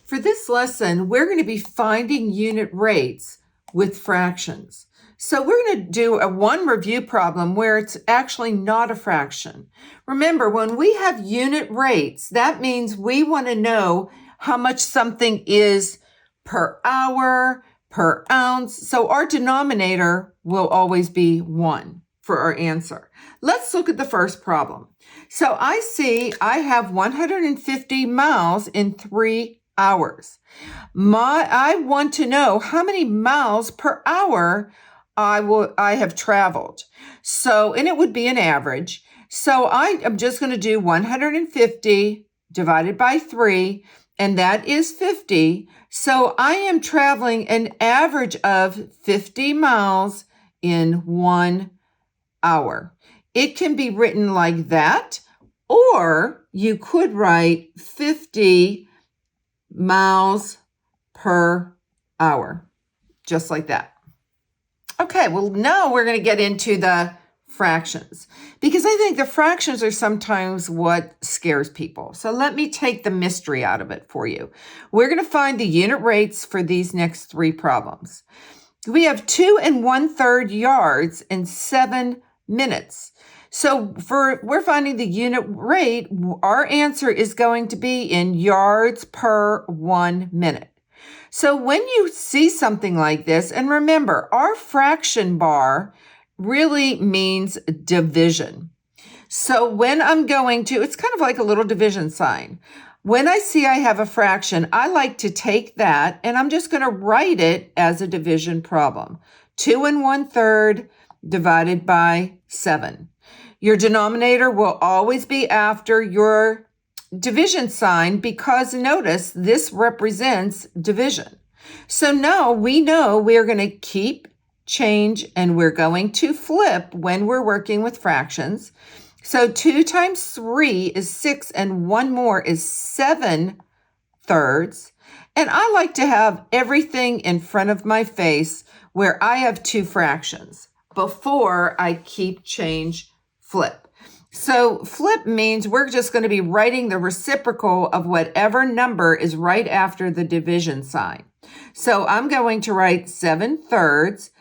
For this lesson, we're going to be finding unit rates with fractions. So we're going to do a one review problem where it's actually not a fraction. Remember, when we have unit rates, that means we want to know how much something is per hour, per ounce. So our denominator will always be 1 for our answer. Let's look at the first problem. So I see I have 150 miles in 3 hours. I want to know how many miles per hour I have traveled. So, and it would be an average. So I am just going to do 150 divided by 3, and that is 50. So I am traveling an average of 50 miles in 1 hour. It can be written like that, or you could write 50 miles per hour, just like that. Okay, well, now we're going to get into the fractions, because I think the fractions are sometimes what scares people. So let me take the mystery out of it for you. We're going to find the unit rates for these next 3 problems. We have 2 1/3 yards in 7 minutes. So we're finding the unit rate, our answer is going to be in yards per 1 minute. So when you see something like this, and remember, our fraction bar really means division. So when I'm going to, it's kind of like a little division sign. When I see I have a fraction, I like to take that and I'm just going to write it as a division problem. 2 1/3 divided by 7. Your denominator will always be after your division sign, because notice this represents division. So now we know we're going to keep, change, and we're going to flip when we're working with fractions. So 2 times 3 is 6, and 1 more is 7 thirds. And I like to have everything in front of my face where I have 2 fractions before I keep, change, flip. So flip means we're just going to be writing the reciprocal of whatever number is right after the division sign. So I'm going to write 7 thirds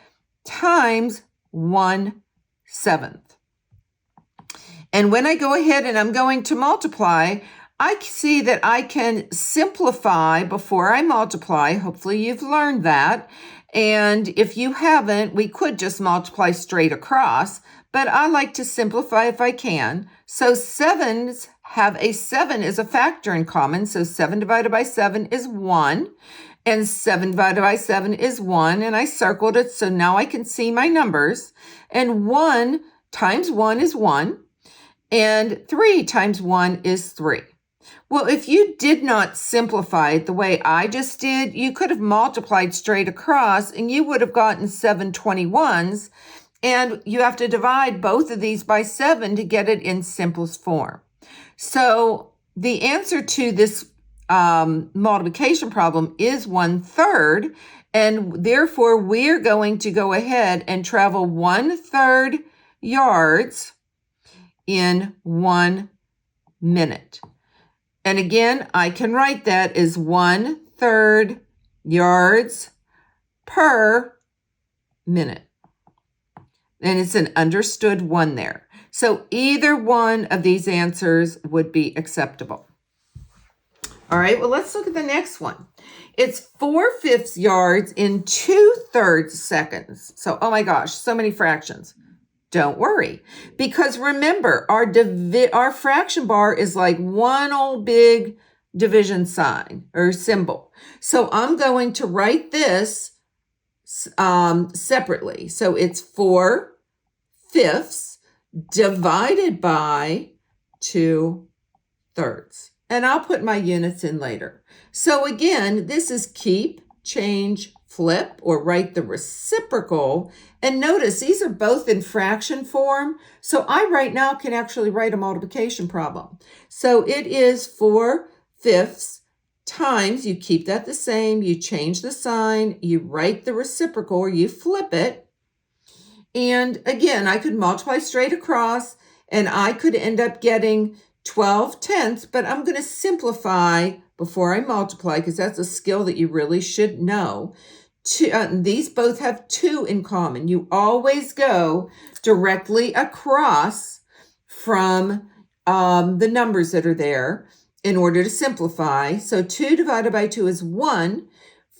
times 1/7. And when I go ahead and I'm going to multiply, I see that I can simplify before I multiply. Hopefully you've learned that. And if you haven't, we could just multiply straight across, but I like to simplify if I can. So 7s have a 7 as a factor in common. So 7 divided by 7 is 1, and 7 divided by 7 is 1, and I circled it so now I can see my numbers. And 1 times 1 is 1, and 3 times 1 is 3. Well, if you did not simplify it the way I just did, you could have multiplied straight across and you would have gotten 7 21s, and you have to divide both of these by 7 to get it in simplest form. So the answer to this multiplication problem is 1/3, and therefore we're going to go ahead and travel 1/3 yards in 1 minute. And again, I can write that as 1/3 yards per minute. And it's an understood 1 there. So either one of these answers would be acceptable. All right, well, let's look at the next one. It's 4/5 yards in 2/3 seconds. So, oh my gosh, so many fractions. Don't worry, because remember, our fraction bar is like one old big division sign or symbol. So I'm going to write this separately. So it's 4/5 divided by 2/3. And I'll put my units in later. So again, this is keep, change, flip, or write the reciprocal. And notice these are both in fraction form. So I right now can actually write a multiplication problem. So it is 4/5 times, you keep that the same, you change the sign, you write the reciprocal, or you flip it. And again, I could multiply straight across, and I could end up getting 12/10, but I'm going to simplify before I multiply because that's a skill that you really should know. These both have 2 in common. You always go directly across from the numbers that are there in order to simplify. So 2 divided by 2 is 1.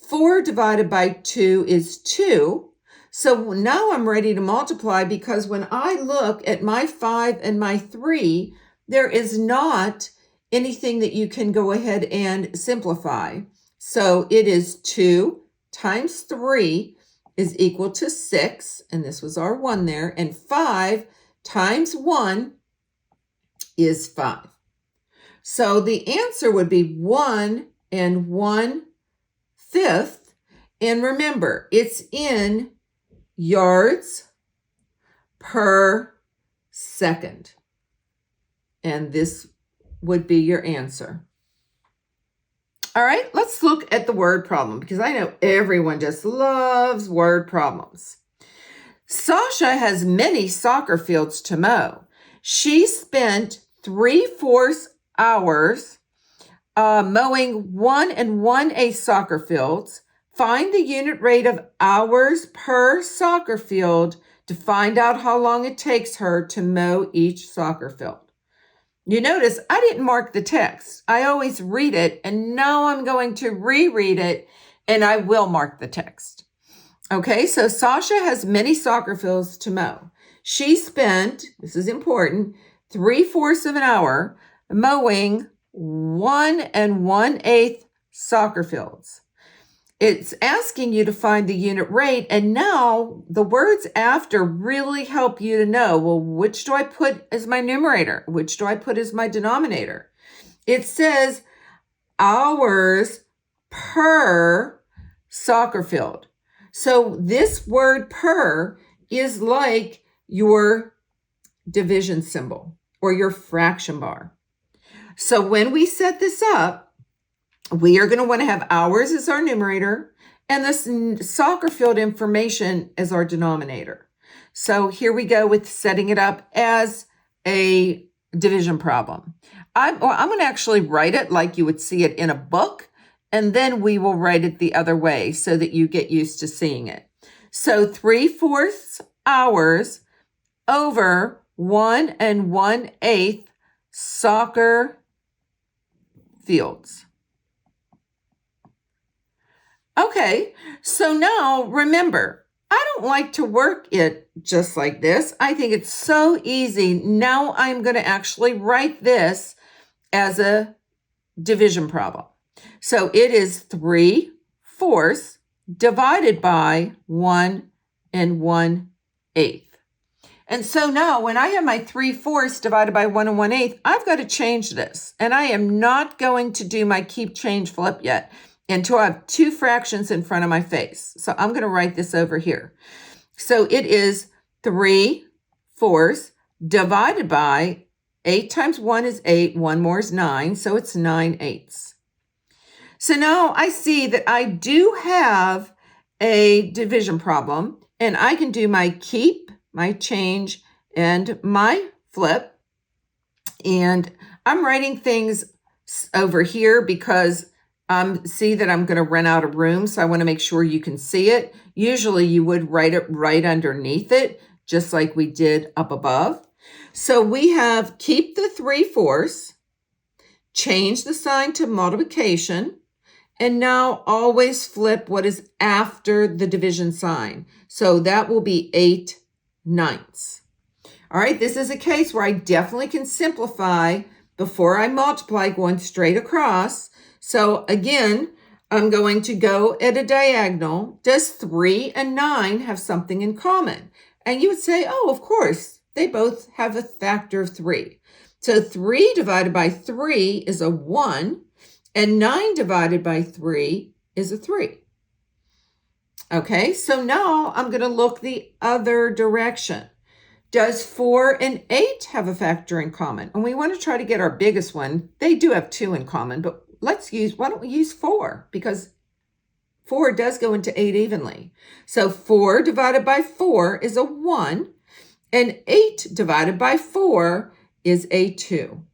4 divided by 2 is 2. So now I'm ready to multiply because when I look at my 5 and my 3, there is not anything that you can go ahead and simplify. So it is 2 times 3 is equal to 6, and this was our 1 there, and 5 times 1 is 5. So the answer would be 1 1/5, and remember, it's in yards per second, and this would be your answer. All right, let's look at the word problem because I know everyone just loves word problems. Sasha has many soccer fields to mow. She spent 3/4 hours mowing 1 1/8 soccer fields. Find the unit rate of hours per soccer field to find out how long it takes her to mow each soccer field. You notice I didn't mark the text. I always read it, and now I'm going to reread it, and I will mark the text. Okay, so Sasha has many soccer fields to mow. She spent, this is important, 3/4 of an hour mowing 1 1/8 soccer fields. It's asking you to find the unit rate, and now the words after really help you to know, well, which do I put as my numerator? Which do I put as my denominator? It says hours per soccer field. So this word per is like your division symbol or your fraction bar. So when we set this up, we are going to want to have hours as our numerator and the soccer field information as our denominator. So here we go with setting it up as a division problem. I'm going to actually write it like you would see it in a book, and then we will write it the other way so that you get used to seeing it. So 3/4 hours over 1 1/8 soccer fields. Okay, so now remember, I don't like to work it just like this. I think it's so easy. Now I'm going to actually write this as a division problem. So it is 3/4 divided by 1 1/8. And so now when I have my 3/4 divided by 1 1/8, I've got to change this. And I am not going to do my keep change flip yet until I have 2 fractions in front of my face. So I'm going to write this over here. So it is 3/4 divided by 8 times 1 is 8, 1 more is 9, so it's 9/8. So now I see that I do have a division problem, and I can do my keep, my change, and my flip. And I'm writing things over here because see that I'm going to run out of room, so I want to make sure you can see it. Usually you would write it right underneath it, just like we did up above. So we have keep the 3/4, change the sign to multiplication, and now always flip what is after the division sign. So that will be 8/9. All right, this is a case where I definitely can simplify before I multiply going straight across. So again, I'm going to go at a diagonal. Does 3 and 9 have something in common? And you would say, oh, of course, they both have a factor of 3. So 3 divided by 3 is a 1, and 9 divided by 3 is a 3. Okay, so now I'm going to look the other direction. Does 4 and 8 have a factor in common? And we want to try to get our biggest one. They do have 2 in common, but why don't we use 4? Because 4 does go into 8 evenly. So 4 divided by 4 is a 1, and 8 divided by 4 is a 2.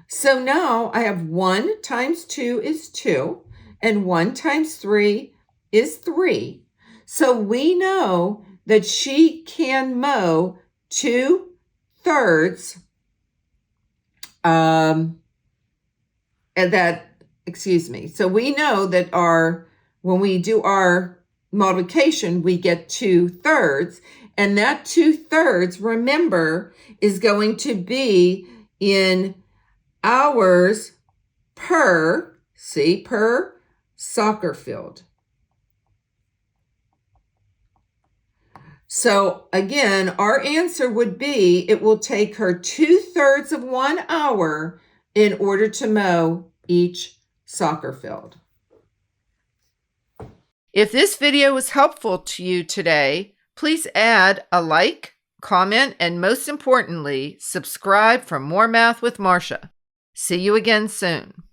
So now I have 1 times 2 is 2, and 1 times 3 is 3. So we know that she can mow 2/3 so we know that when we do our multiplication, we get 2/3, and that 2/3, remember, is going to be in hours per soccer field. So again, our answer would be it will take her 2/3 of 1 hour in order to mow each soccer field. If this video was helpful to you today, please add a like, comment, and most importantly, subscribe for more Math with Marsha. See you again soon.